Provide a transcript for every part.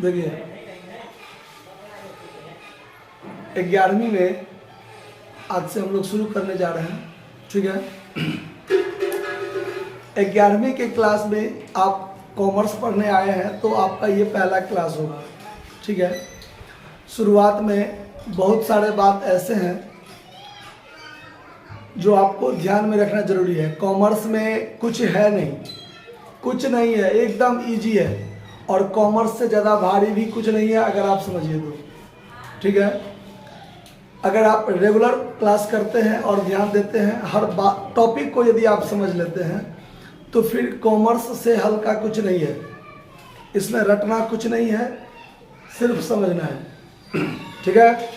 देखिए 11वीं में आज से हम लोग शुरू करने जा रहे हैं, ठीक है। 11वीं के क्लास में आप कॉमर्स पढ़ने आए हैं तो आपका ये पहला क्लास होगा, ठीक है। शुरुआत में बहुत सारे बात ऐसे हैं जो आपको ध्यान में रखना जरूरी है। कॉमर्स में कुछ है नहीं, कुछ नहीं है, एकदम इजी है। और कॉमर्स से ज़्यादा भारी भी कुछ नहीं है अगर आप समझिए तो, ठीक है। अगर आप रेगुलर क्लास करते हैं और ध्यान देते हैं, हर टॉपिक को यदि आप समझ लेते हैं तो फिर कॉमर्स से हल्का कुछ नहीं है। इसमें रटना कुछ नहीं है, सिर्फ समझना है, ठीक है।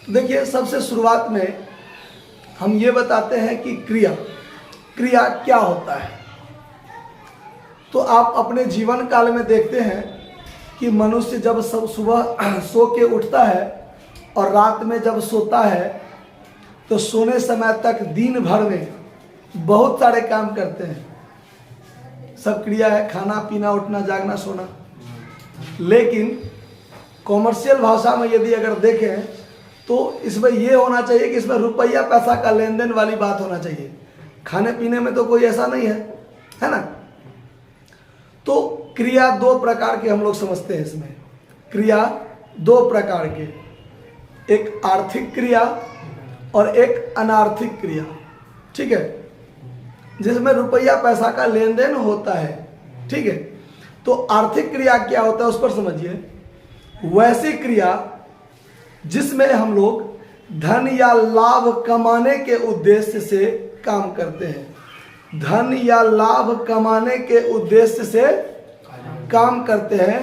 देखिए सबसे शुरुआत में हम ये बताते हैं कि क्रिया क्या होता है। तो आप अपने जीवन काल में देखते हैं कि मनुष्य जब सुबह सो के उठता है और रात में जब सोता है तो सोने समय तक दिन भर में बहुत सारे काम करते हैं। सब क्रिया है, खाना पीना, उठना, जागना, सोना। लेकिन कॉमर्शियल भाषा में यदि अगर देखें तो इसमें ये होना चाहिए कि इसमें रुपया पैसा का लेन देन वाली बात होना चाहिए। खाने पीने में तो कोई ऐसा नहीं है ना। तो क्रिया दो प्रकार के हम लोग समझते हैं। इसमें क्रिया दो प्रकार के, एक आर्थिक क्रिया और एक अनार्थिक क्रिया, ठीक है, जिसमें रुपया पैसा का लेन देन होता है, ठीक है। तो आर्थिक क्रिया क्या होता है उस पर समझिए। वैसी क्रिया जिसमें हम लोग धन या लाभ कमाने के उद्देश्य से काम करते हैं। धन या लाभ कमाने के उद्देश्य से काम करते हैं,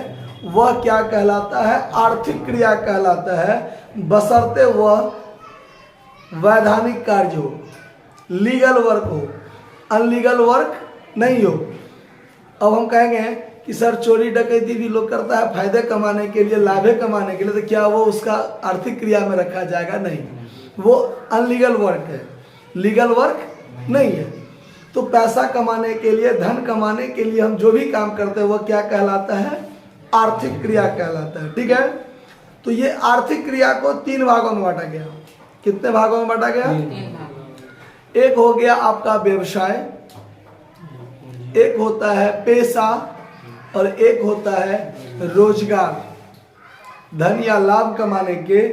वह क्या कहलाता है? आर्थिक क्रिया कहलाता है, बशर्ते वह वैधानिक कार्य हो, लीगल वर्क हो, अनलीगल वर्क नहीं हो। अब हम कहेंगे कि सर चोरी डकैती भी लोग करता है फायदे कमाने के लिए, लाभे कमाने के लिए, तो क्या वो उसका आर्थिक क्रिया में रखा जाएगा? नहीं, वो अनलीगल वर्क है, लीगल वर्क नहीं है। तो पैसा कमाने के लिए, धन कमाने के लिए हम जो भी काम करते हैं वो क्या कहलाता है? आर्थिक क्रिया कहलाता है, ठीक है। तो ये आर्थिक क्रिया को 3 भागों में बांटा गया। कितने भागों में बांटा गया? एक हो गया आपका व्यवसाय, एक होता है पेशा और एक होता है रोजगार। धन या लाभ कमाने के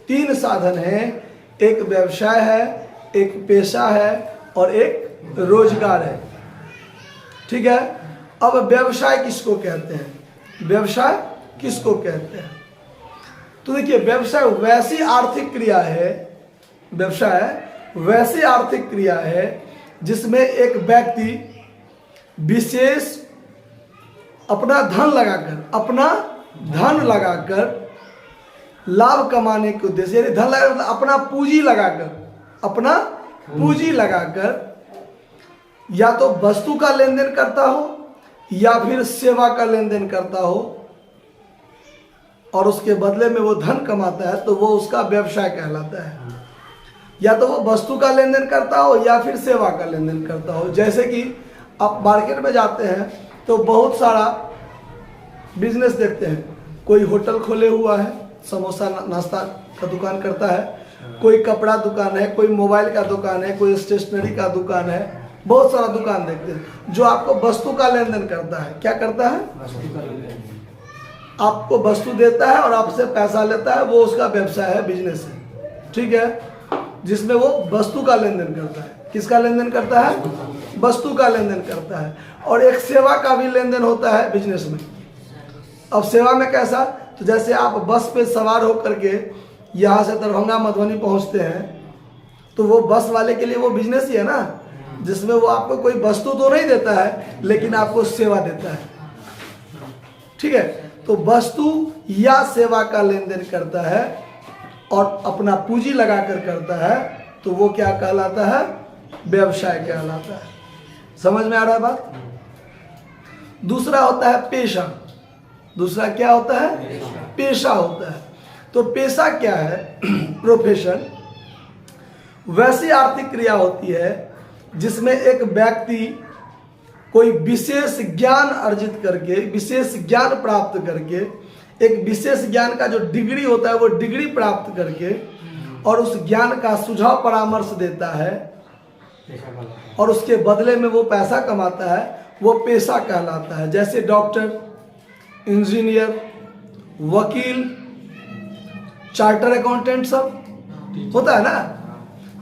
3 साधन हैं, एक व्यवसाय है, एक पेशा है और एक रोजगार है, ठीक है। अब व्यवसाय किसको कहते हैं? व्यवसाय किसको कहते हैं? तो देखिए व्यवसाय वैसी आर्थिक क्रिया है, व्यवसाय वैसी आर्थिक क्रिया है जिसमें एक व्यक्ति विशेष अपना धन लगाकर लाभ कमाने के उद्देश्य, यानी धन लगाकर मतलब अपना पूंजी लगाकर या तो वस्तु का लेन देन करता हो या फिर सेवा का लेन देन करता हो और उसके बदले में वो धन कमाता है, तो वो उसका व्यवसाय कहलाता है। या तो वो वस्तु का लेन देन करता हो या फिर सेवा का लेन देन करता हो। जैसे कि आप मार्केट में जाते हैं तो बहुत सारा बिजनेस देखते हैं। कोई होटल खोले हुआ है, समोसा नाश्ता का दुकान करता है, कोई कपड़ा दुकान है, कोई मोबाइल का दुकान है, कोई स्टेशनरी का दुकान है, बहुत सारा दुकान देखते हैं जो आपको वस्तु का लेन देन करता है। क्या करता है? आपको वस्तु देता है और आपसे पैसा लेता है, वो उसका व्यवसाय है, बिजनेस है, ठीक है, जिसमें वो वस्तु का लेन देन करता है। किसका लेन देन करता है? वस्तु का लेन देन करता है। और एक सेवा का भी लेन देन होता है बिजनेस में। अब सेवा में कैसा? तो जैसे आप बस पे सवार होकर के यहाँ से दरभंगा मधुबनी पहुँचते हैं तो वो बस वाले के लिए वो बिजनेस ही है ना, जिसमें वो आपको कोई वस्तु तो नहीं देता है लेकिन आपको सेवा देता है, ठीक है। तो वस्तु या सेवा का लेन देन करता है और अपना पूंजी लगाकर करता है, तो वो क्या कहलाता है? व्यवसाय कहलाता है। समझ में आ रहा है बात? दूसरा होता है पेशा। दूसरा क्या होता है? पेशा होता है। तो पेशा क्या है? प्रोफेशन वैसी आर्थिक क्रिया होती है जिसमें एक व्यक्ति कोई विशेष ज्ञान अर्जित करके, विशेष ज्ञान प्राप्त करके, एक विशेष ज्ञान का जो डिग्री होता है वो डिग्री प्राप्त करके और उस ज्ञान का सुझाव परामर्श देता है और उसके बदले में वो पैसा कमाता है, वो पेशा कहलाता है। जैसे डॉक्टर, इंजीनियर, वकील, चार्टर अकाउंटेंट सब होता है ना,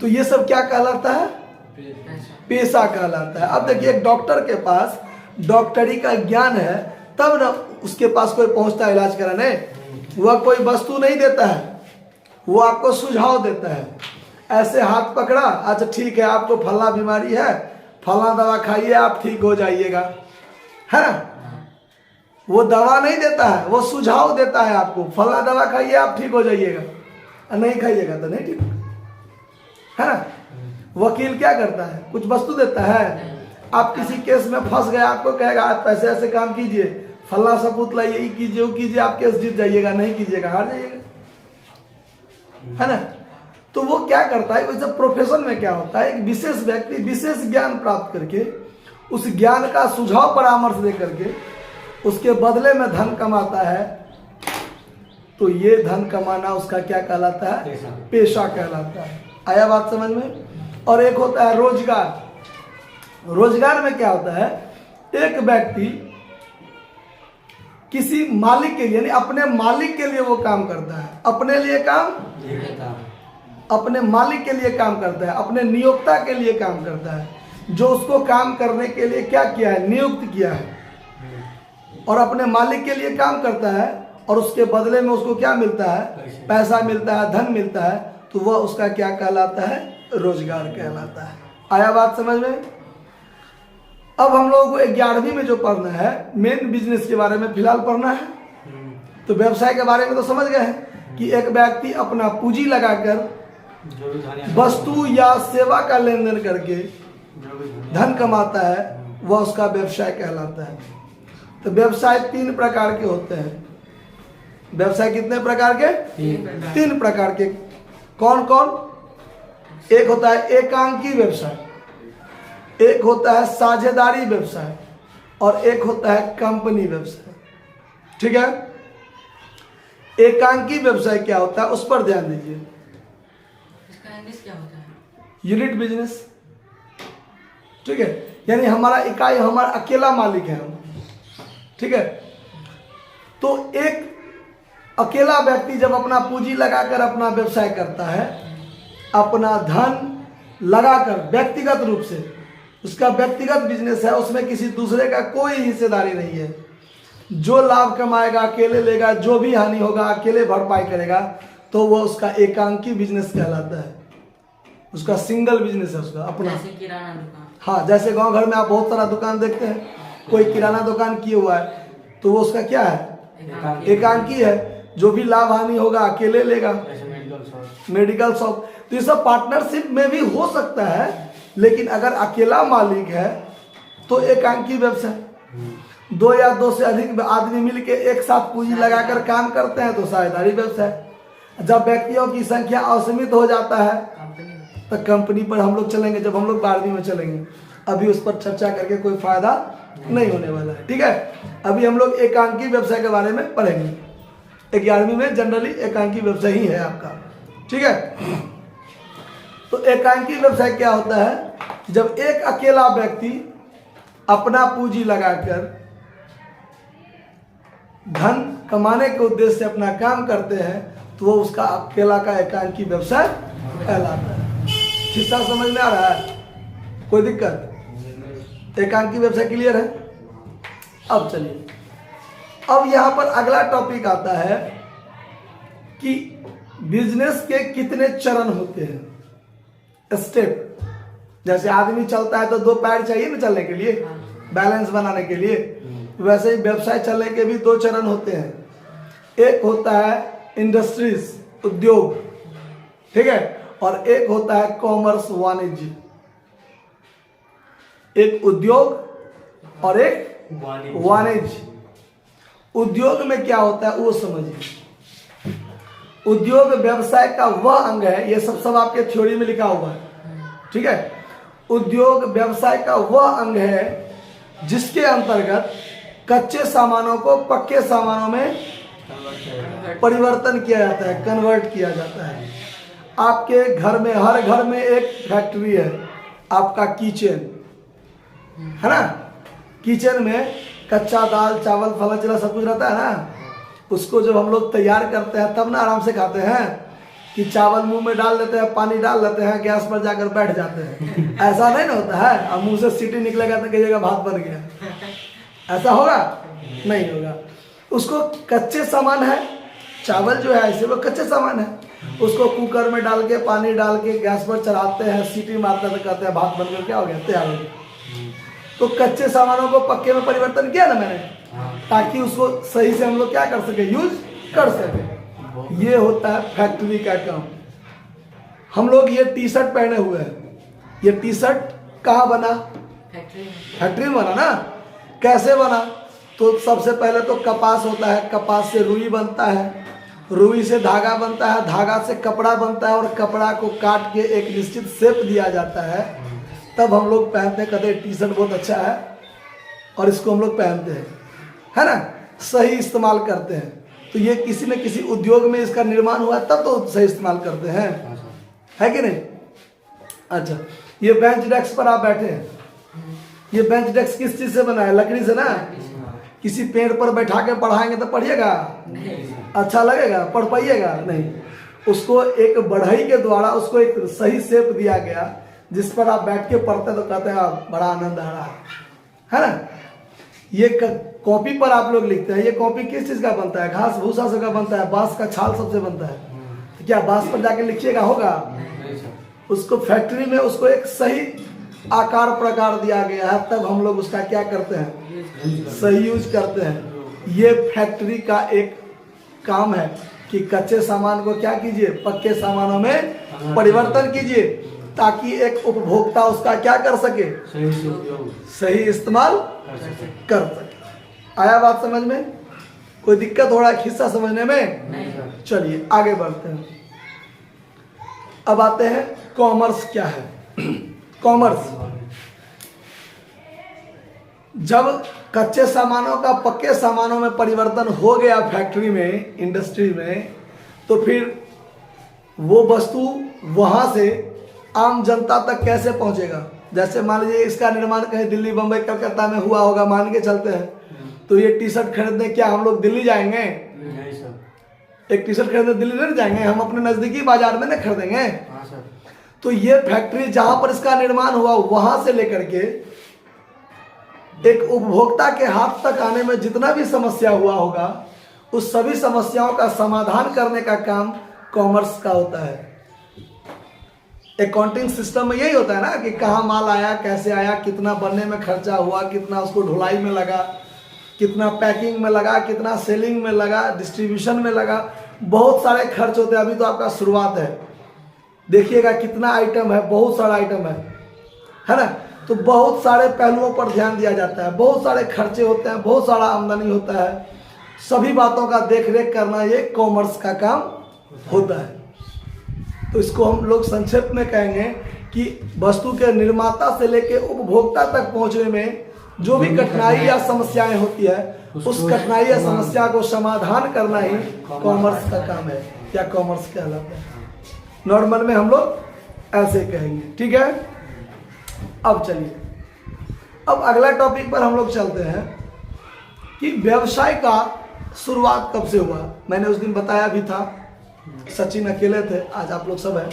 तो ये सब क्या कहलाता है? पेशा कहलाता है। अब देखिए, एक डॉक्टर के पास डॉक्टरी का ज्ञान है तब ना उसके पास कोई पहुंचता है इलाज कराने। वह कोई वस्तु नहीं देता है, वो आपको सुझाव देता है। ऐसे हाथ पकड़ा, अच्छा ठीक है आपको फला बीमारी है, फला दवा खाइए आप ठीक हो जाइएगा, है ना। वो दवा नहीं देता है, वो सुझाव देता है आपको, फला दवा खाइए आप ठीक हो जाइएगा, नहीं खाइएगा तो नहीं ठीक, है ना। वकील क्या करता है? कुछ वस्तु देता है। आप किसी केस में फंस गए, आपको कहेगा आप पैसे ऐसे काम कीजिए, फला सबूत लाइए, ये कीजिए वो कीजिए, आप केस जीत जाइएगा, नहीं कीजिएगा हार जाइएगा, है ना। तो वो क्या करता है? वैसे प्रोफेशन में क्या होता है, एक विशेष व्यक्ति विशेष ज्ञान प्राप्त करके उस ज्ञान का सुझाव परामर्श दे करके उसके बदले में धन कमाता है। तो ये धन कमाना उसका क्या कहलाता है? पेशा कहलाता है। आया बात समझ में? और एक होता है रोजगार। रोजगार में क्या होता है? एक व्यक्ति किसी मालिक के लिए, यानी अपने मालिक के लिए वो काम करता है, अपने लिए काम, अपने मालिक के लिए काम करता है, अपने नियोक्ता के लिए काम करता है, जो उसको काम करने के लिए क्या किया है? नियुक्त किया है, और अपने मालिक के लिए काम करता है और उसके बदले में उसको क्या मिलता है? पैसा मिलता है, धन मिलता है। तो वह उसका क्या कहलाता है? रोजगार कहलाता है। आया बात समझ में? अब हम लोगों को 11वीं में जो पढ़ना है, मेन बिजनेस के बारे में फिलहाल पढ़ना है। तो व्यवसाय के बारे में तो समझ गए हैं कि एक व्यक्ति अपना पूंजी लगाकर वस्तु या सेवा का लेन देन करके धन कमाता है, वह उसका व्यवसाय कहलाता है। तो व्यवसाय 3 प्रकार के होते हैं। व्यवसाय कितने प्रकार के? 3 प्रकार के। कौन कौन? एक होता है एकांकी व्यवसाय, एक होता है साझेदारी व्यवसाय, और एक होता है कंपनी व्यवसाय। ठीक है। एकांकी व्यवसाय क्या होता है उस पर ध्यान दीजिए। इसका इंग्लिश क्या होता है? Unit business. ठीक है, यानी हमारा इकाई, हमारा अकेला मालिक है हम। ठीक है। तो एक अकेला व्यक्ति जब अपना पूंजी लगाकर अपना व्यवसाय करता है, अपना धन लगाकर व्यक्तिगत रूप से, उसका व्यक्तिगत बिजनेस है, उसमें किसी दूसरे का कोई हिस्सेदारी नहीं है। जो लाभ कमाएगा अकेले लेगा, जो भी हानि होगा अकेले भरपाई करेगा, तो वो उसका एकांकी बिजनेस कहलाता है। उसका सिंगल बिजनेस है, उसका अपना। जैसे किराना दुकान। हाँ, जैसे गांव घर में आप बहुत सारा दुकान देखते हैं, कोई किराना दुकान किए हुआ है, तो वो उसका क्या है? एकांकी है। जो भी लाभ हानि होगा अकेले लेगा। मेडिकल शॉप, तो ये सब पार्टनरशिप में भी हो सकता है, लेकिन अगर अकेला मालिक है तो एकांकी व्यवसाय। 2 या 2 से अधिक आदमी मिलके एक साथ पूंजी लगाकर काम करते हैं तो साझेदारी व्यवसाय। जब व्यक्तियों की संख्या असीमित हो जाता है तो कंपनी पर हम लोग चलेंगे, जब हम लोग 12वीं में चलेंगे। अभी उस पर चर्चा करके कोई फायदा नहीं होने वाला है। ठीक है, अभी हम लोग एकांकी व्यवसाय के बारे में पढ़ेंगे। 11वीं में जनरली एकांकी व्यवसाय ही है आपका। ठीक है। तो एकांकी व्यवसाय क्या होता है? जब एक अकेला व्यक्ति अपना पूंजी लगाकर धन कमाने के उद्देश्य से अपना काम करते हैं, तो वो उसका अकेला का एकांकी व्यवसाय कहलाता है। किस्सा समझ में आ रहा है? कोई दिक्कत? एकांकी व्यवसाय क्लियर है? अब चलिए, अब यहां पर अगला टॉपिक आता है कि बिजनेस के कितने चरण होते हैं, स्टेप। जैसे आदमी चलता है तो 2 पैर चाहिए ना चलने के लिए, बैलेंस बनाने के लिए, वैसे ही व्यवसाय चलने के भी 2 चरण होते हैं। एक होता है इंडस्ट्रीज, उद्योग, ठीक है, और एक होता है कॉमर्स, वाणिज्य। एक उद्योग और एक वाणिज्य। उद्योग में क्या होता है वो समझिए। उद्योग व्यवसाय का वह अंग है, ये सब आपके थ्योरी में लिखा हुआ है। ठीक है। उद्योग व्यवसाय का वह अंग है जिसके अंतर्गत कच्चे सामानों को पक्के सामानों में परिवर्तन किया जाता है, कन्वर्ट किया जाता है। आपके घर में, हर घर में एक फैक्ट्री है, आपका किचन है ना। किचन में कच्चा दाल चावल फला चिला सब कुछ रहता है ना। उसको जब हम लोग तैयार करते हैं तब ना आराम से खाते हैं कि चावल मुंह में डाल देते हैं, पानी डाल देते हैं, गैस पर जाकर बैठ जाते हैं। ऐसा नहीं ना होता है। अब मुंह से सीटी निकलेगा तो कहिएगा भात बन गया, ऐसा होगा? नहीं होगा। उसको कच्चे सामान है, चावल जो है ऐसे वो कच्चे सामान है, उसको कुकर में डाल के पानी डाल के गैस पर चढ़ाते हैं, सीटी मारते हैं तो कहते हैं भात बनकर क्या हो गया, तैयार हो गया। तो कच्चे सामानों को पक्के में परिवर्तन किया ना मैंने, ताकि उसको सही से हम लोग क्या कर सके, यूज कर सके। ये होता है फैक्ट्री का काम। हम लोग ये टी शर्ट पहने हुए हैं, ये टी शर्ट कहाँ बना? फैक्ट्री में बना ना। कैसे बना? तो सबसे पहले तो कपास होता है, कपास से रुई बनता है, रुई से धागा बनता है, धागा से कपड़ा बनता है, और कपड़ा को काट के एक निश्चित शेप दिया जाता है, तब हम लोग पहनते हैं। कहते टी शर्ट बहुत अच्छा है और इसको हम लोग पहनते हैं, है ना, सही इस्तेमाल करते हैं। तो ये किसी न किसी उद्योग में इसका निर्माण हुआ तब तो सही इस्तेमाल करते हैं, है कि नहीं? अच्छा, ये बेंच डेस्क पर आप बैठे हैं, ये बेंच डेस्क किस चीज से बना है? लकड़ी से ना। किसी पेड़ पर बैठा के पढ़ाएंगे तो पढ़िएगा? अच्छा लगेगा? पढ़ पाइएगा? नहीं। उसको एक बढ़ई के द्वारा उसको एक सही शेप दिया गया, जिस पर आप बैठ के पढ़ते तो कहते हैं बड़ा आनंद आ रहा है ना। ये कॉपी पर आप लोग लिखते हैं, ये कॉपी किस चीज का बनता है? घास भूसा से का बनता है, बांस का छाल सबसे बनता है। तो क्या बांस पर जाके लिखिएगा होगा? उसको फैक्ट्री में उसको एक सही आकार प्रकार दिया गया है, तब हम लोग उसका क्या करते हैं, सही यूज करते हैं। ये फैक्ट्री का एक काम है कि कच्चे सामान को क्या कीजिए, पक्के सामानों में परिवर्तन कीजिए, ताकि एक उपभोक्ता उसका क्या कर सके, सही इस्तेमाल कर सके। आया बात समझ में? कोई दिक्कत हो रहा है हिस्सा समझने में? चलिए आगे बढ़ते हैं। अब आते हैं कॉमर्स क्या है। कॉमर्स, जब कच्चे सामानों का पक्के सामानों में परिवर्तन हो गया फैक्ट्री में, इंडस्ट्री में, तो फिर वो वस्तु वहां से आम जनता तक कैसे पहुंचेगा? जैसे मान लीजिए इसका निर्माण कहीं दिल्ली बम्बई कलकत्ता में हुआ होगा, मान के चलते हैं, तो ये टी शर्ट खरीदने क्या हम लोग दिल्ली जाएंगे? नहीं सर। एक टी शर्ट खरीदने दिल्ली नहीं जाएंगे, हम अपने नजदीकी बाजार में नहीं खरीदेंगे। हाँ सर। तो ये फैक्ट्री जहां पर इसका निर्माण हुआ, वहां से लेकर के एक उपभोक्ता के हाथ तक आने में जितना भी समस्या हुआ होगा, उस सभी समस्याओं का समाधान करने का काम कॉमर्स का होता है। अकाउंटिंग सिस्टम में यही होता है ना कि कहाँ माल आया, कैसे आया, कितना बनने में खर्चा हुआ, कितना उसको ढुलाई में लगा, कितना पैकिंग में लगा, कितना सेलिंग में लगा, डिस्ट्रीब्यूशन में लगा, बहुत सारे खर्च होते हैं। अभी तो आपका शुरुआत है, देखिएगा कितना आइटम है, बहुत सारा आइटम है ना। तो बहुत सारे पहलुओं पर ध्यान दिया जाता है, बहुत सारे खर्चे होते हैं, बहुत सारा आमदनी होता है। सभी बातों का देख रेख करना ये कॉमर्स का काम होता है। तो इसको हम लोग संक्षेप में कहेंगे कि वस्तु के निर्माता से लेके उपभोक्ता तक पहुंचने में जो भी कठिनाई या समस्याएं होती है, उस कठिनाई या समस्या को समाधान करना ही कॉमर्स का काम है, या कॉमर्स कहलाता है। नॉर्मल में हम लोग ऐसे कहेंगे, ठीक है। अब चलिए, अब अगला टॉपिक पर हम लोग चलते हैं कि व्यवसाय का शुरुआत कब से हुआ। मैंने उस दिन बताया भी था, सचिन अकेले थे, आज आप लोग सब हैं।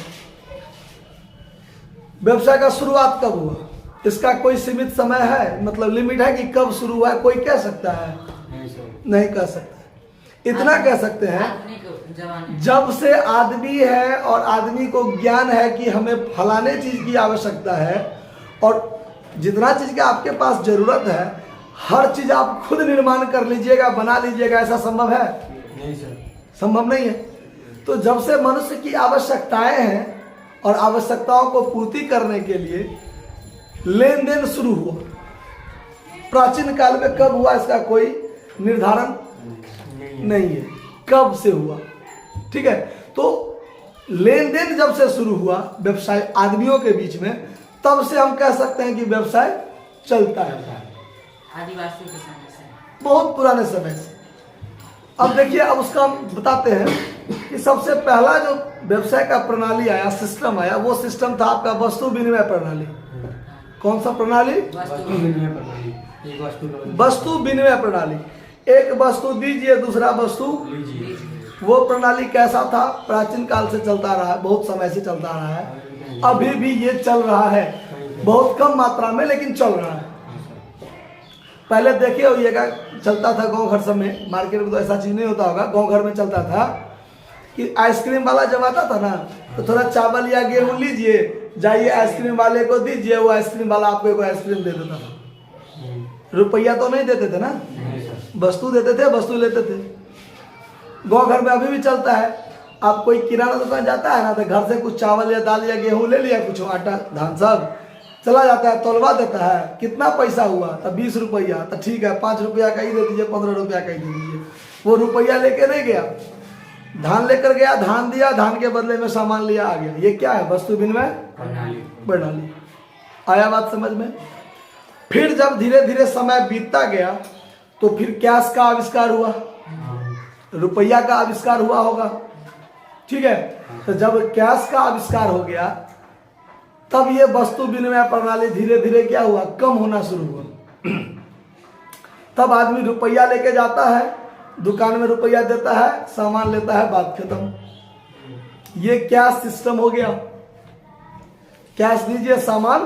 व्यवसाय का शुरुआत कब हुआ, इसका कोई सीमित समय है, मतलब लिमिट है कि कब शुरू हुआ है? कोई कह सकता है? नहीं कह सकता। इतना कह सकते हैं, जब से आदमी है और आदमी को ज्ञान है कि हमें फलाने चीज की आवश्यकता है, और जितना चीज का आपके पास जरूरत है, हर चीज आप खुद निर्माण कर लीजिएगा, बना लीजिएगा, ऐसा संभव है? नहीं सर, संभव नहीं है। तो जब से मनुष्य की आवश्यकताएं हैं और आवश्यकताओं को पूर्ति करने के लिए लेन देन शुरू हुआ, प्राचीन काल में कब हुआ इसका कोई निर्धारण नहीं है, कब से हुआ, ठीक है। तो लेन देन जब से शुरू हुआ व्यवसाय आदमियों के बीच में, तब से हम कह सकते हैं कि व्यवसाय चलता है। आदिवासी के समय से। बहुत पुराने समय से। अब देखिए, अब उसका हम बताते हैं कि सबसे पहला जो व्यवसाय का प्रणाली आया, सिस्टम आया, वो सिस्टम था आपका वस्तु विनिमय प्रणाली। कौन सा प्रणाली? वस्तु विनिमय प्रणाली। एक वस्तु का बदले वस्तु विनिमय प्रणाली। एक वस्तु दीजिए, दूसरा वस्तु लीजिए। वो प्रणाली कैसा था? प्राचीन काल से चलता रहा है, बहुत समय से चलता रहा है, अभी भी ये चल रहा है, बहुत कम मात्रा में लेकिन चल रहा है। पहले देखिए होइएगा, चलता था गांव घर सब में, मार्केट में तो ऐसा चीज नहीं होता होगा, गांव घर में चलता था कि आइसक्रीम वाला जब आता था ना, तो थोड़ा चावल या गेहूं लीजिए, जाइए आइसक्रीम वाले को दीजिए, वो आइसक्रीम वाला आपको एक आइसक्रीम दे देता था। रुपया तो नहीं देते थे ना, नहीं सर। वस्तु देते थे, वस्तु लेते थे। गांव घर में अभी भी चलता है। आप कोई किराना दुकान जाता है ना, तो घर से कुछ चावल या दाल या गेहूं ले लिया, कुछ आटा धान सब, चला जाता है, तौलवा देता है, कितना पैसा हुआ? तब 20 रुपया। तो ठीक है, 5 रुपया का ही दे दीजिए, 15 रुपया का ही दे दीजिए। वो रुपया लेके नहीं गया, धान लेकर गया, धान दिया, धान के बदले में सामान लिया, आ गया। ये क्या है? वस्तु विनिमय प्रणाली। आया बात समझ में? फिर जब धीरे धीरे समय बीतता गया, तो फिर कैश का आविष्कार हुआ, रुपया का आविष्कार हुआ होगा, ठीक है। तो जब कैश का आविष्कार हो गया, तब ये वस्तु विनिमय प्रणाली धीरे धीरे क्या हुआ? कम होना शुरू हुआ। तब आदमी रुपया लेके जाता है, दुकान में रुपया देता है, सामान लेता है, बात खत्म। ये कैश सिस्टम हो गया। कैश दीजिए, सामान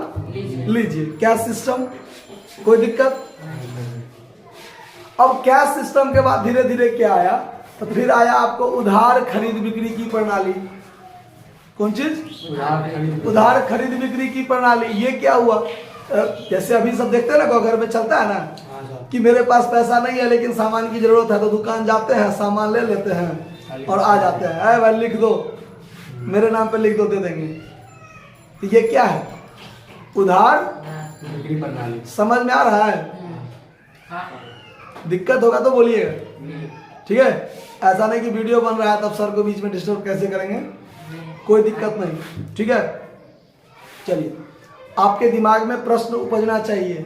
लीजिए, कैश सिस्टम, कोई दिक्कत? अब कैश सिस्टम के बाद धीरे धीरे क्या आया? तो फिर आया आपको उधार खरीद बिक्री की प्रणाली। कौन चीज? उधार खरीद बिक्री की प्रणाली। ये क्या हुआ? जैसे अभी सब देखते हैं ना, गाँव घर में चलता है ना कि मेरे पास पैसा नहीं है लेकिन सामान की जरूरत है, तो दुकान जाते हैं, सामान ले लेते हैं और आ जाते हैं, अरे भाई लिख दो, मेरे नाम पे लिख दो, दे देंगे। तो ये क्या है? उधार बिक्री प्रणाली। समझ में आ रहा है? दिक्कत होगा तो बोलिएगा, ठीक है। ऐसा नहीं कि वीडियो बन रहा है तब सर को बीच में डिस्टर्ब कैसे करेंगे, कोई दिक्कत नहीं, ठीक है। चलिए, आपके दिमाग में प्रश्न उपजना चाहिए।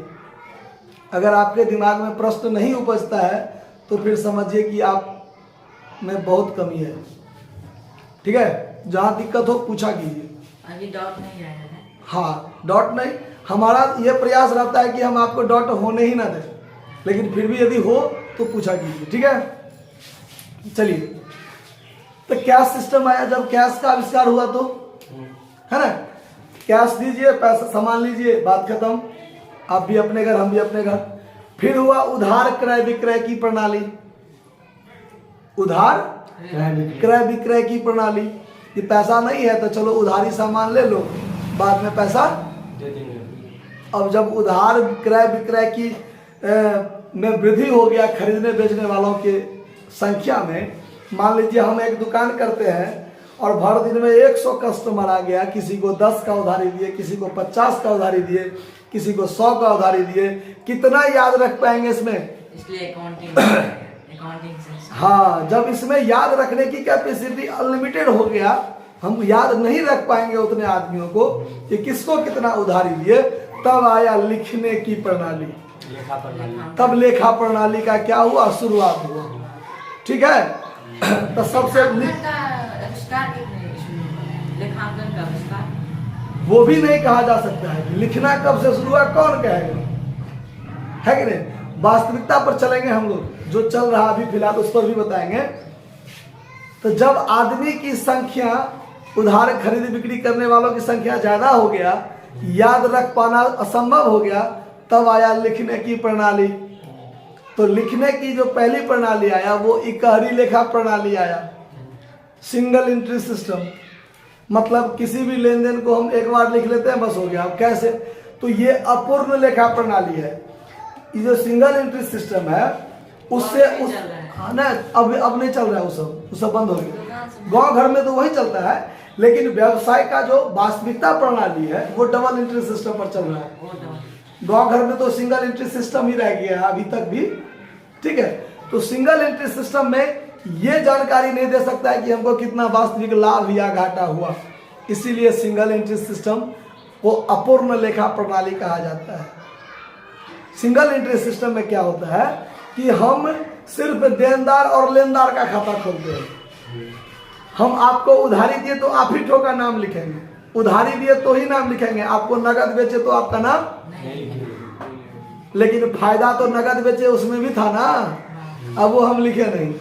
अगर आपके दिमाग में प्रश्न नहीं उपजता है तो फिर समझिए कि आप में बहुत कमी है, ठीक है। जहाँ दिक्कत हो पूछा कीजिए। अभी डॉट नहीं आया है। हाँ, डॉट नहीं, हमारा यह प्रयास रहता है कि हम आपको डॉट होने ही ना दें, लेकिन फिर भी यदि हो तो पूछा कीजिए, ठीक है। चलिए, तो कैश सिस्टम आया। जब कैश का आविष्कार हुआ तो, है ना, कैश दीजिए, पैसा सामान लीजिए, बात खत्म। आप भी अपने घर, हम भी अपने घर। फिर हुआ उधार क्रय विक्रय की प्रणाली। उधार क्रय विक्रय की प्रणाली। ये पैसा नहीं है तो चलो उधारी सामान ले लो, बाद में पैसा दे देंगे। अब जब उधार क्रय विक्रय की में वृद्धि हो गया, खरीदने बेचने वालों के संख्या में, मान लीजिए हम एक दुकान करते हैं और भर दिन में 100 कस्टमर आ गया, किसी को 10 का उधारी दिए, किसी को 50 का उधारी दिए, किसी को 100 का उधारी दिए, कितना याद रख पाएंगे इसमें? इसलिए अकाउंटिंग से। हाँ, जब इसमें याद रखने की कैपेसिटी अनलिमिटेड हो गया, हम याद नहीं रख पाएंगे उतने आदमियों को कि किसको कितना उधारी दिए, तब आया लिखने की प्रणाली। लेखा प्रणाली। तब लेखा प्रणाली का क्या हुआ? शुरुआत हुआ, ठीक है। तो सबसे लेखांकन का आविष्कार वो भी नहीं कहा जा सकता है। लिखना कब से शुरू हुआ, कौन कहेगा, है कि नहीं। वास्तविकता पर चलेंगे हम लोग, जो चल रहा अभी फिलहाल उस पर भी बताएंगे। तो जब आदमी की संख्या, उधार खरीद बिक्री करने वालों की संख्या ज्यादा हो गया, याद रख पाना असंभव हो गया, तब आया लिखने की प्रणाली। तो लिखने की जो पहली प्रणाली आया वो इकहरी लेखा प्रणाली आया, सिंगल एंट्री सिस्टम। मतलब किसी भी लेन देन को हम एक बार लिख लेते हैं, बस हो गया। अब कैसे? तो ये अपूर्ण लेखा प्रणाली है। ये जो सिंगल एंट्री सिस्टम है उससे उस हाँ ना, अब नहीं चल रहा है, वो सब बंद हो गया। गांव घर में तो वही चलता है, लेकिन व्यवसाय का जो वास्तविकता प्रणाली है वो डबल एंट्री सिस्टम पर चल रहा है। गांव घर में तो सिंगल एंट्री सिस्टम ही रह गया है अभी तक भी, ठीक है। तो सिंगल एंट्री सिस्टम में ये जानकारी नहीं दे सकता है कि हमको कितना वास्तविक लाभ या घाटा हुआ, इसीलिए सिंगल एंट्री सिस्टम को अपूर्ण लेखा प्रणाली कहा जाता है। सिंगल एंट्री सिस्टम में क्या होता है कि हम सिर्फ देनदार और लेनदार का खाता खोलते हैं। हम आपको उधारी दिए तो आप ही ठो का नाम लिखेंगे, उधारी दिए तो ही नाम लिखेंगे, आपको नगद बेचे तो आपका नाम, लेकिन फायदा तो नगद बेचे उसमें भी था ना, अब वो हम लिखे नहीं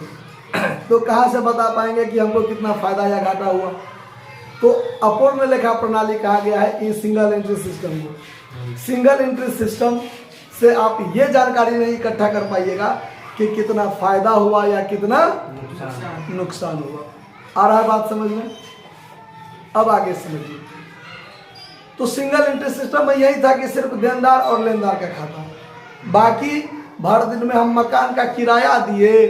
तो कहाँ से बता पाएंगे कि हमको कितना फायदा या घाटा हुआ। तो अपूर्ण लेखा प्रणाली कहा गया है इस सिंगल एंट्री सिस्टम को। सिंगल एंट्री सिस्टम से आप ये जानकारी नहीं इकट्ठा कर पाइएगा कि कितना फायदा हुआ या कितना नुकसान हुआ। आ रहा है बात समझ में? अब आगे समझिए। तो सिंगल एंट्री सिस्टम में यही था कि सिर्फ देनदार और लेनदार का खाता, बाकी भर दिन में हम मकान का किराया दिए,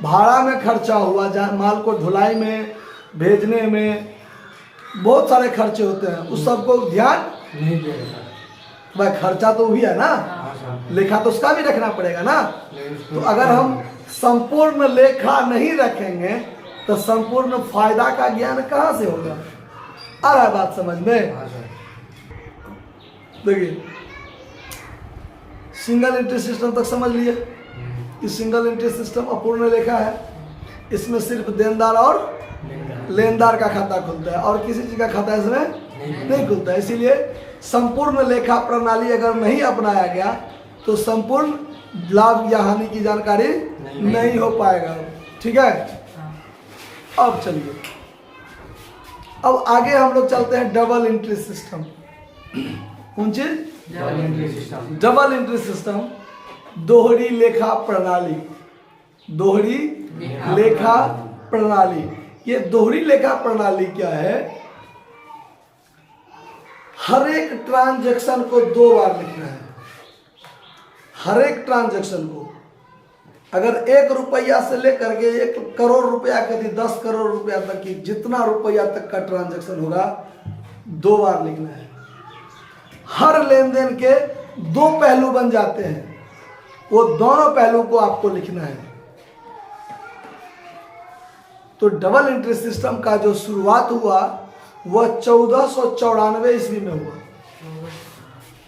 भाड़ा में खर्चा हुआ, माल को ढुलाई में भेजने में बहुत सारे खर्चे होते हैं, उस सबको ध्यान नहीं दे रहा। भाई खर्चा तो हुई है ना, लेखा तो उसका भी रखना पड़ेगा ना। तो अगर हम संपूर्ण लेखा नहीं रखेंगे तो संपूर्ण फायदा का ज्ञान कहाँ से होगा? आ रहा है बात समझ में? देखिए सिंगल एंट्री सिस्टम तक समझ लिए कि सिंगल एंट्री सिस्टम अपूर्ण लेखा है, इसमें सिर्फ देनदार और लेनदार का खाता खुलता है और किसी चीज का खाता इसमें नहीं खुलता है। इसीलिए संपूर्ण लेखा प्रणाली अगर नहीं अपनाया गया तो संपूर्ण लाभ या हानि की जानकारी नहीं हो पाएगा। ठीक है, अब चलिए, अब आगे हम लोग चलते हैं डबल एंट्री सिस्टम। कौन चीज? डबल एंट्री सिस्टम, दोहरी लेखा प्रणाली। दोहरी लेखा प्रणाली, ये दोहरी लेखा प्रणाली क्या है? हर एक ट्रांजैक्शन को 2 बार लिखना है। हर एक ट्रांजैक्शन को, अगर 1 रुपया से लेकर के 1 करोड़ रुपया कभी 10 करोड़ रुपया तक की जितना रुपया तक का ट्रांजैक्शन होगा 2 बार लिखना है। हर लेन देन के 2 पहलू बन जाते हैं, वो दोनों पहलू को आपको लिखना है। तो डबल एंट्री सिस्टम का जो शुरुआत हुआ वह 1494 ईस्वी में हुआ।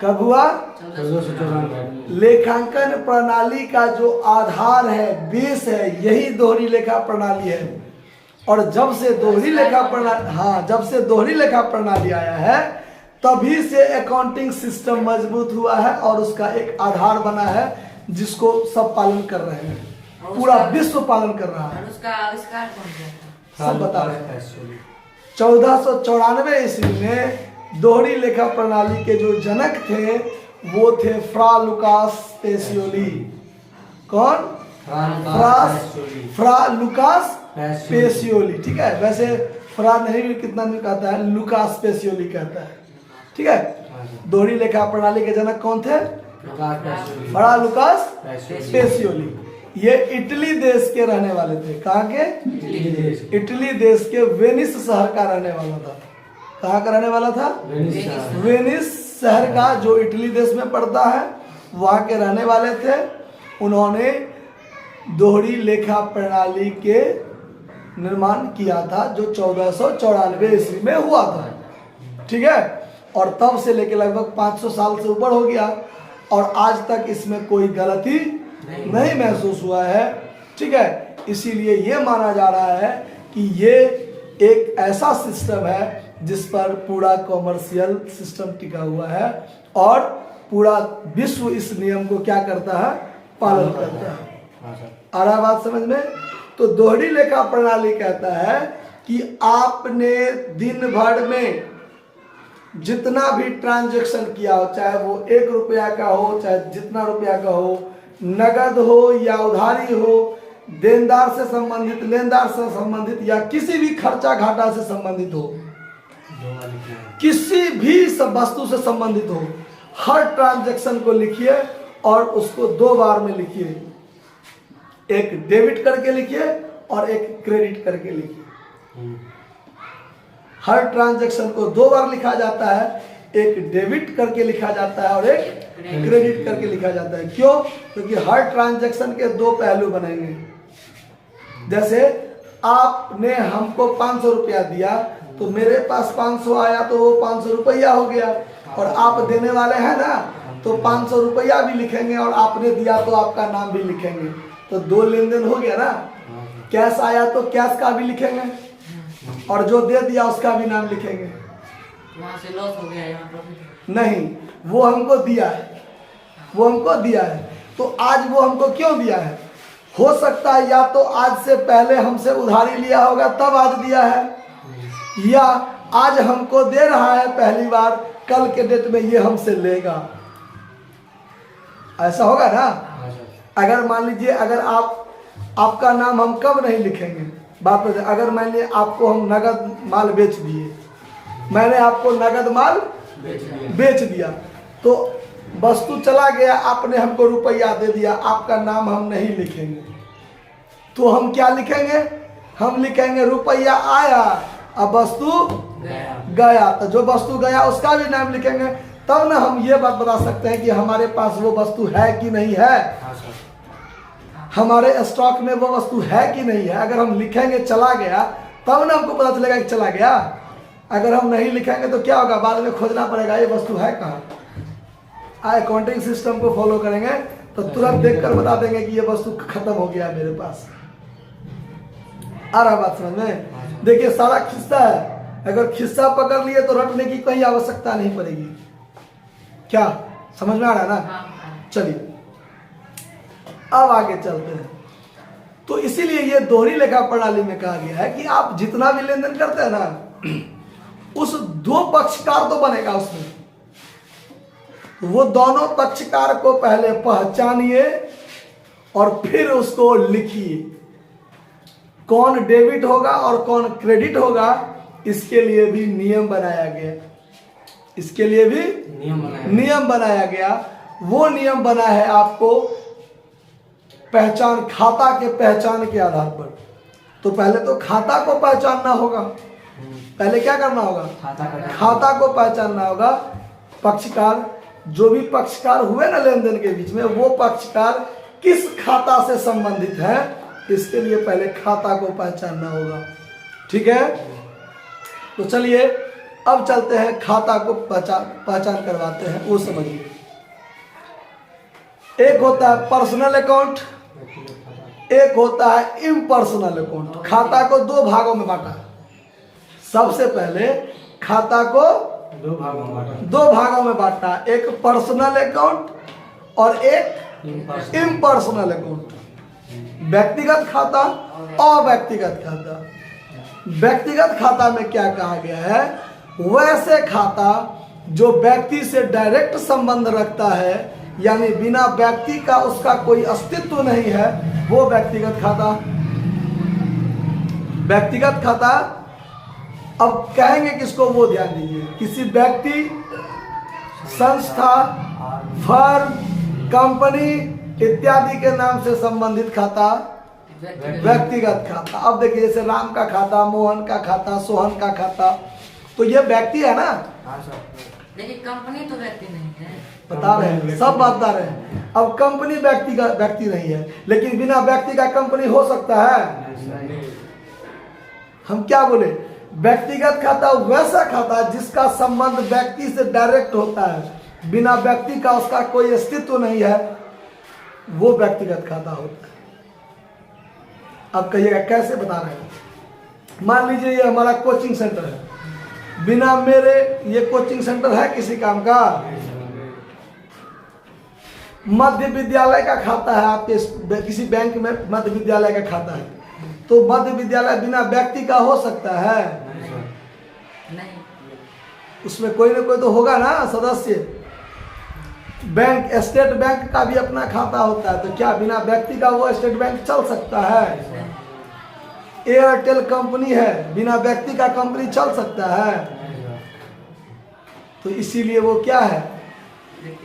कब हुआ? 1494। लेखांकन प्रणाली का जो आधार है, बेस है, यही दोहरी लेखा प्रणाली है। और जब से दोहरी लेखा प्रणाली, हाँ, जब से दोहरी लेखा प्रणाली आया है तभी से अकाउंटिंग सिस्टम मजबूत हुआ है और उसका एक आधार बना है जिसको सब पालन कर रहे हैं, पूरा विश्व पालन कर रहा है। और उसका आविष्कार कौन किया था? सब बता रहे हैं। 1494 ईस्वी में दोहरी लेखा प्रणाली के जो जनक थे वो थे फ्रा लुकास पेसियोली। कौन? फ्रा लुकास पेसियोली। ठीक है, वैसे फ्रा नहीं भी कितना नहीं कहता है, लुकास पेसियोली कहता है। ठीक है, दोहरी लेखा प्रणाली के जनक कौन थे? फ्रा लुकास पेसियोली। ये इटली देश के रहने वाले थे। कहाँ के? इटली देश के वेनिस शहर का रहने वाला था। कहाँ का रहने वाला था? वेनिस शहर का, जो इटली देश में पड़ता है, वहाँ के रहने वाले थे। उन्होंने दोहरी लेखा प्रणाली के निर्माण किया था जो 1494 ईस्वी में हुआ था। ठीक है, और तब से लेकर लगभग 500 साल से ऊपर हो गया और आज तक इसमें कोई गलती नहीं महसूस हुआ है। ठीक है, इसीलिए ये माना जा रहा है कि ये एक ऐसा सिस्टम है जिस पर पूरा कॉमर्शियल सिस्टम टिका हुआ है और पूरा विश्व इस नियम को क्या करता है? पालन करता है। आ रहा बात समझ में? तो दोहरी लेखा प्रणाली कहता है कि आपने दिन भर में जितना भी ट्रांजैक्शन किया हो, चाहे वो 1 रुपया का हो, चाहे जितना रुपया का हो, नगद हो या उधारी हो, देनदार से संबंधित, लेनदार से संबंधित या किसी भी खर्चा घाटा से संबंधित हो, किसी भी वस्तु से संबंधित हो, हर ट्रांजैक्शन को लिखिए और उसको 2 बार में लिखिए। एक डेबिट करके लिखिए और एक क्रेडिट करके लिखिए। हर ट्रांजैक्शन को 2 बार लिखा जाता है, एक डेबिट करके लिखा जाता है और एक क्रेडिट करके लिखा जाता है। क्यों? क्योंकि हर ट्रांजैक्शन के 2 पहलू बनेंगे। जैसे आपने हमको 500 रुपया दिया तो मेरे पास 500 आया तो वो 500 रुपया हो गया, और आप देने वाले हैं ना तो 500 रुपया भी लिखेंगे और आपने दिया तो आपका नाम भी लिखेंगे। तो 2 लेन देन हो गया ना। कैश आया तो कैश का भी लिखेंगे और जो दे दिया उसका भी नाम लिखेंगे। वहाँ से लॉस हो गया, यहाँ प्रॉफिट। नहीं, वो हमको दिया है, वो हमको दिया है। तो आज वो हमको क्यों दिया है? हो सकता है या तो आज से पहले हमसे उधारी लिया होगा तब आज दिया है, या आज हमको दे रहा है पहली बार, कल के डेट में ये हमसे लेगा। ऐसा होगा ना। अगर मान लीजिए अगर आपका नाम हम कब नहीं लिखेंगे, बात बता। अगर मान लीजिए आपको हम नगद माल बेच दिए, मैंने आपको नगद माल बेच दिया, तो वस्तु चला गया, आपने हमको रुपया दे दिया, आपका नाम हम नहीं लिखेंगे। तो हम क्या लिखेंगे? हम लिखेंगे रुपया आया, अब वस्तु गया। तो जो वस्तु गया उसका भी नाम लिखेंगे, तब ना हम ये बात बता सकते हैं कि हमारे पास वो वस्तु है कि नहीं है, हमारे स्टॉक में वो वस्तु है कि नहीं है। अगर हम लिखेंगे चला गया, तब ना हमको पता चलेगा कि चला गया। अगर हम नहीं लिखेंगे तो क्या होगा? बाद में खोजना पड़ेगा ये वस्तु है कहाँ। अकाउंटिंग सिस्टम को फॉलो करेंगे तो तुरंत देखकर बता देंगे कि ये वस्तु खत्म हो गया मेरे पास। आ रहा बात समझ में? देखिए सारा खिस्सा है, अगर खिस्सा पकड़ लिए तो रटने की कोई आवश्यकता नहीं पड़ेगी। क्या समझ में आ रहा है ना? चलिए अब आगे चलते हैं। तो इसीलिए ये दोहरी लेखा प्रणाली में कहा गया है कि आप जितना भी लेन देन करते हैं ना, उस 2 पक्षकार तो बनेगा उसमें, वो दोनों पक्षकार को पहले पहचानिए और फिर उसको लिखिए। कौन डेबिट होगा और कौन क्रेडिट होगा, इसके लिए भी नियम बनाया गया। इसके लिए भी नियम बनाया गया। वो नियम बना है आपको पहचान, खाता के पहचान के आधार पर। तो पहले तो खाता को पहचानना होगा। पहले क्या करना होगा? खाता को पहचानना होगा। पक्षकार, जो भी पक्षकार हुए ना लेन देन के बीच में, वो पक्षकार किस खाता से संबंधित है, इसके लिए पहले खाता को पहचानना होगा। ठीक है, तो चलिए अब चलते हैं, खाता को पहचान करवाते हैं, वो समझिए। एक होता है पर्सनल अकाउंट, एक होता है इम्पर्सनल अकाउंट। खाता को 2 भागों में बांटा। सबसे पहले खाता को 2 भागों में बांटा, एक पर्सनल अकाउंट और एक इम्पर्सनल अकाउंट। व्यक्तिगत खाता, अव्यक्तिगत खाता। व्यक्तिगत खाता में क्या कहा गया है? वैसे खाता जो व्यक्ति से डायरेक्ट संबंध रखता है, यानी बिना व्यक्ति का उसका कोई अस्तित्व नहीं है, वो व्यक्तिगत खाता। व्यक्तिगत खाता अब कहेंगे किसको, वो ध्यान दीजिए। किसी व्यक्ति, संस्था, फर्म, कंपनी इत्यादि के नाम से संबंधित खाता व्यक्तिगत खाता। अब देखिए जैसे राम का खाता, मोहन का खाता, सोहन का खाता, तो ये व्यक्ति है ना। लेकिन कंपनी तो व्यक्ति नहीं है। बता रहे हैं, सब बता रहे हैं। अब कंपनी व्यक्ति नहीं है, लेकिन बिना व्यक्ति का कंपनी हो सकता है? हम क्या बोले? व्यक्तिगत खाता वैसा खाता जिसका संबंध व्यक्ति से डायरेक्ट होता है, बिना व्यक्ति का उसका कोई अस्तित्व नहीं है, वो व्यक्तिगत खाता होता है। अब कहिएगा कैसे? बता रहे हैं। मान लीजिए ये हमारा कोचिंग सेंटर है, बिना मेरे ये कोचिंग सेंटर है किसी काम का? मध्य विद्यालय का खाता है आपके, किसी बैंक में मध्य विद्यालय का खाता है, तो मध्य विद्यालय बिना व्यक्ति का हो सकता है? नहीं। उसमें कोई ना कोई तो होगा ना सदस्य। बैंक, स्टेट बैंक का भी अपना खाता होता है, तो क्या बिना व्यक्ति का वो स्टेट बैंक चल सकता है? एयरटेल कंपनी है, बिना व्यक्ति का कंपनी चल सकता है? तो इसीलिए वो क्या है?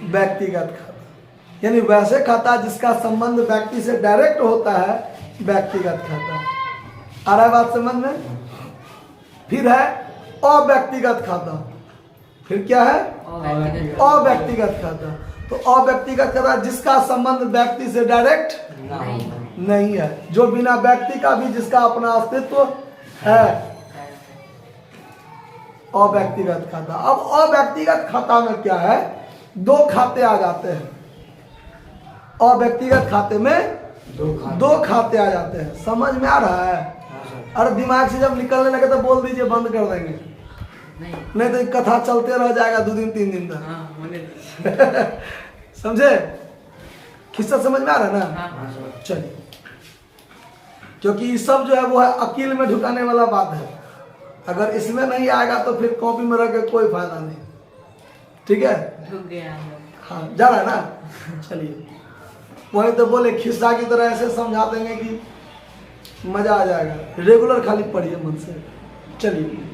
व्यक्तिगत खाता। यानी वैसे खाता जिसका संबंध व्यक्ति से डायरेक्ट होता है, व्यक्तिगत खाता। आ रहा है बात समझ में? फिर है अव्यक्तिगत खाता। फिर क्या है? अव्यक्तिगत खाता। तो अव्यक्तिगत खाता जिसका संबंध व्यक्ति से डायरेक्ट नहीं है, जो बिना व्यक्ति का भी जिसका अपना अस्तित्व है, अव्यक्तिगत खाता। अब अव्यक्तिगत खाता में क्या है? 2 खाते आ जाते हैं और व्यक्तिगत खाते में 2 खाते आ जाते हैं। समझ में आ रहा है? हाँ सर। अरे दिमाग से जब निकलने लगे तो बोल दीजिए, बंद कर देंगे, नहीं। नहीं तो कथा चलते रह जाएगा 2 दिन 3 दिन तक। हाँ होने दीजिए। समझे? किस्सा समझ में आ रहा है ना? हाँ हाँ सर। चलिए, क्योंकि ये सब जो है वो है अकील में ढुकाने वाला बात है। अगर इसमें नहीं आएगा तो फिर कॉपी में रख के कोई फायदा नहीं। ठीक है? ढुक गया हम लोग। हाँ, जा रहा है ना? चलिए, वही तो बोले खिस्सा की तरह ऐसे समझा देंगे कि मजा आ जाएगा। रेगुलर खाली पढ़िए मन से। चलिए,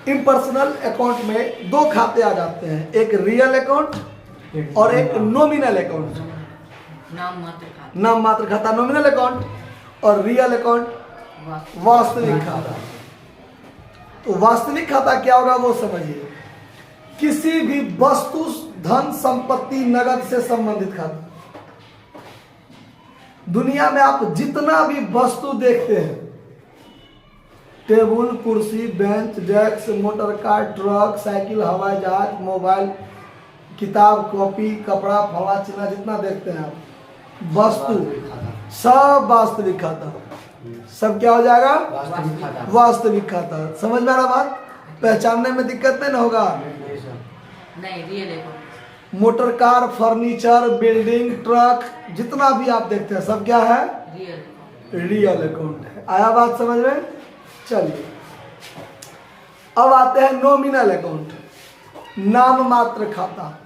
इम्पर्सनल अकाउंट में 2 खाते आ जाते हैं, एक रियल अकाउंट और एक नॉमिनल अकाउंट। नाम मात्र खाता। नाम मात्र खाता नॉमिनल अकाउंट, और रियल अकाउंट वास्तविक खाता। तो वास्तविक खाता क्या होगा वो समझिए। किसी भी वस्तु, धन, संपत्ति, नगद से संबंधित खाता। दुनिया में आप जितना भी वस्तु देखते हैं, टेबल, कुर्सी, bench, desk, motor car, truck, cycle, हवाई जहाज, मोबाइल, किताब, कॉपी, कपड़ा, फला चिना, जितना देखते हैं आप वस्तु, सब वास्तविक खाता। सब क्या हो जाएगा? वास्तविक खाता। वास्तविक खाता। समझ में आ रहा बात? पहचानने में दिक्कत नहीं ना होगा? नहीं सर। नहीं real account. Motor car, furniture, building, truck, जितना भी आप देखते हैं सब क्या है? Real account. रियल अकाउंट है। आया बात समझ में? चलिए, अब आते हैं नॉमिनल अकाउंट, नाम मात्र खाता।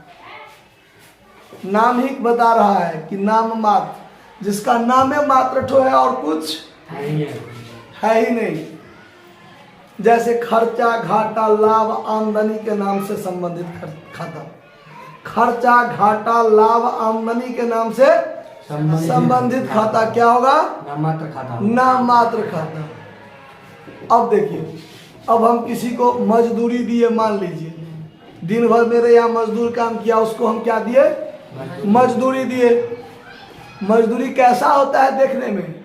नाम ही बता रहा है कि नाम मात्र, जिसका नाम मात्र ठो है और कुछ नहीं है। ही नहीं। जैसे खर्चा, घाटा, लाभ, आमदनी के नाम से संबंधित खाता। खर्चा, घाटा, लाभ, आमदनी के नाम से संबंधित खाता क्या होगा? नाम मात्र खाता। नाम मात्र खाता। अब देखिए, अब हम किसी को मजदूरी दिए, मान लीजिए दिन भर मेरे यहाँ मजदूर काम किया, उसको हम क्या दिए? मजदूरी दिए। मजदूरी कैसा होता है देखने में?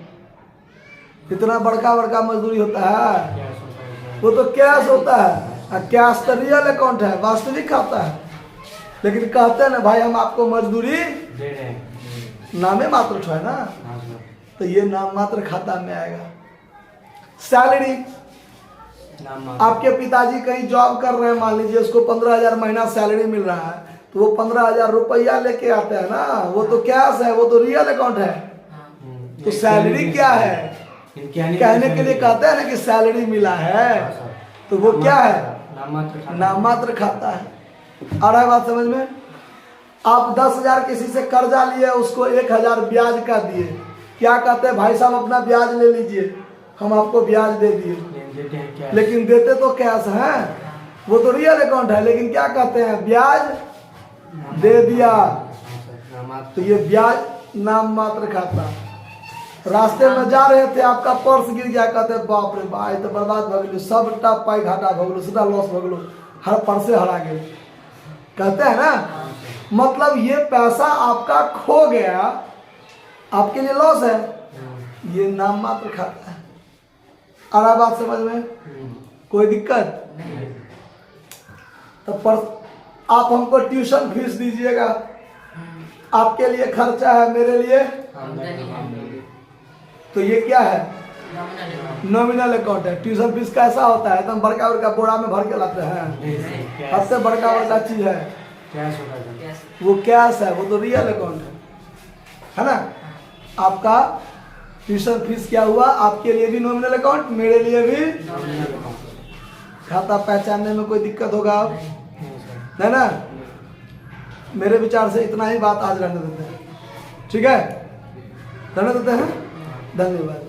कितना बड़का बड़का मजदूरी होता है, वो तो कैश होता है। कैश तो रियल अकाउंट है, वास्तविक खाता है। लेकिन कहते हैं ना भाई हम आपको मजदूरी दे रहे हैं। नामे मात्र ठो है ना, हाँ सर। तो ये नाम मात्र खाता में आएगा। सैलरी, नाम मात्र। आपके पिताजी कहीं जॉब कर रहे हैं, मान लीजिए उसको 15,000 महीना सैलरी मिल रहा है, तो वो 15,000 रुपया लेके आते हैं ना, वो तो कैश है, वो तो रियल अकाउंट है। तो सैलरी क्या है? कहने के लिए कहते हैं ना कि सैलरी मिला है, तो वो क्या है? नाम मात्र खाता। नाम मात्र खाता है। आ रहा है बात समझ में? आप 10,000 किसी से कर्जा लिए, उसको 1,000 ब्याज का दिए, क्या कहते हैं? भाई साहब अपना ब्याज ले लीजिए, हम आपको ब्याज दे दिए। देते हैं क्या? लेकिन देते तो कैश हैं, वो तो रियल अकाउंट है, लेकिन क्या कहते हैं? ब्याज दे दिया। नाम मात्र। तो ये ब्याज नाम मात्र खाता। रास्ते में जा रहे थे, आपका पर्स गिर गया, कहते हैं बाप रे भाई तो बर्बाद हो गए, सब पाई घाटा हो गए, सीधा लॉस हो गए, हर पर्से हरा गए, कहते हैं ना। मतलब ये पैसा आपका खो गया, आपके लिए लॉस है, ये नाम मात्र खाता है। आ रहा बात समझ में? कोई दिक्कत? तो पर आप हमको ट्यूशन फीस दीजिएगा, आपके लिए खर्चा है, मेरे लिए, तो ये क्या है? नॉमिनल अकाउंट है। ट्यूशन फीस कैसा होता है? एकदम बड़का बड़का बोरा में भर के लाते हैं, सबसे बड़का बड़का चीज है, कैश होता है। वो कैश है, वो तो रियल अकाउंट है ना। आपका ट्यूशन फीस क्या हुआ? आपके लिए भी नॉमिनल अकाउंट, मेरे लिए भी। खाता पहचानने में कोई दिक्कत होगा आप? है ना? मेरे विचार से इतना ही बात आज रहने देते हैं, ठीक है? रहने देते हैं। धन्यवाद।